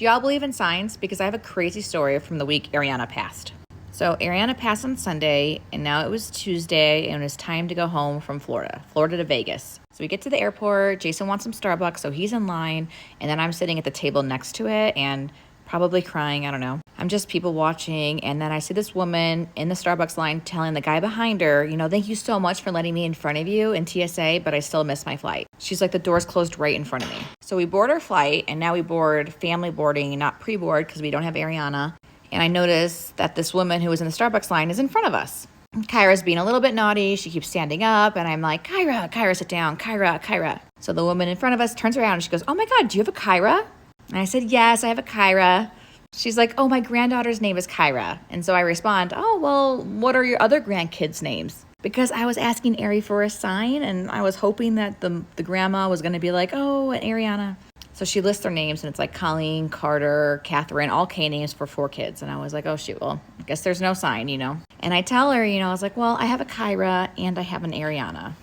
Do y'all believe in signs? Because I have a crazy story from the week Ariana passed. So Ariana passed on Sunday, and now it was Tuesday, and it was time to go home from Florida to Vegas. So we get to the airport. Jason wants some Starbucks, so he's in line, and then I'm sitting at the table next to it and probably crying. I don't know. I'm just people watching, and then I see this woman in the Starbucks line telling the guy behind her, thank you so much for letting me in front of you in TSA, but I still missed my flight. She's like, the door's closed right in front of me. So we board our flight, and now we board family boarding, not pre-board because we don't have Ariana. And I noticed that this woman who was in the Starbucks line is in front of us. Kyra's being a little bit naughty. She keeps standing up, and I'm like, Kyra, sit down. Kyra. So the woman in front of us turns around, and she goes, oh my God, do you have a Kyra? And I said, yes, I have a Kyra. She's like, oh, my granddaughter's name is Kyra. And so I respond, oh, well, what are your other grandkids' names? Because I was asking Ari for a sign, and I was hoping that the grandma was going to be like, oh, Ariana. So she lists their names, and it's like Colleen, Carter, Catherine, all K names for 4 kids. And I was like, oh, shoot, well, I guess there's no sign, And I tell her, I was like, well, I have a Kyra and I have an Ariana.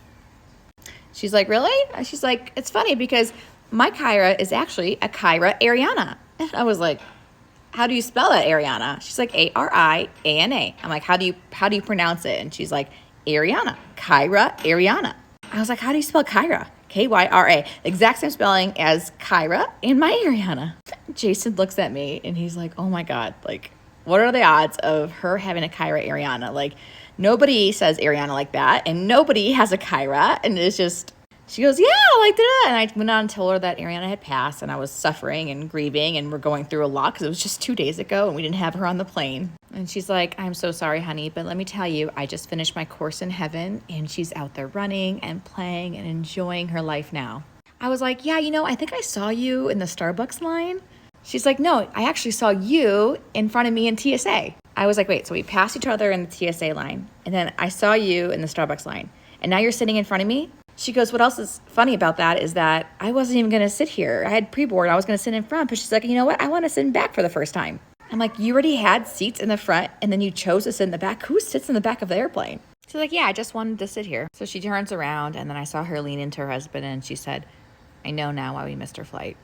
She's like, really? And she's like, it's funny because my Kyra is actually a Kyra Ariana. And I was like, how do you spell that, Ariana? She's like, Ariana. I'm like, how do you pronounce it? And she's like, Ariana, Kyra Ariana. I was like, how do you spell Kyra? Kyra. Exact same spelling as Kyra and my Ariana. Jason looks at me and he's like, oh my God, like, what are the odds of her having a Kyra Ariana? Like, nobody says Ariana like that, and nobody has a Kyra. And it's just, she goes, yeah, like that. And I went on and told her that Ariana had passed, and I was suffering and grieving, and we're going through a lot because it was just 2 days ago, and we didn't have her on the plane. And she's like, I'm so sorry, honey, but let me tell you, I just finished my course in heaven, and she's out there running and playing and enjoying her life now. I was like, yeah, I think I saw you in the Starbucks line. She's like, no, I actually saw you in front of me in TSA. I was like, wait, so we passed each other in the TSA line, and then I saw you in the Starbucks line, and now you're sitting in front of me? She goes, what else is funny about that is that I wasn't even going to sit here. I had pre-board. I was going to sit in front, but she's like, you know what? I want to sit in back for the first time. I'm like, you already had seats in the front, and then you chose to sit in the back. Who sits in the back of the airplane? She's like, yeah, I just wanted to sit here. So she turns around, and then I saw her lean into her husband, and she said, I know now why we missed her flight.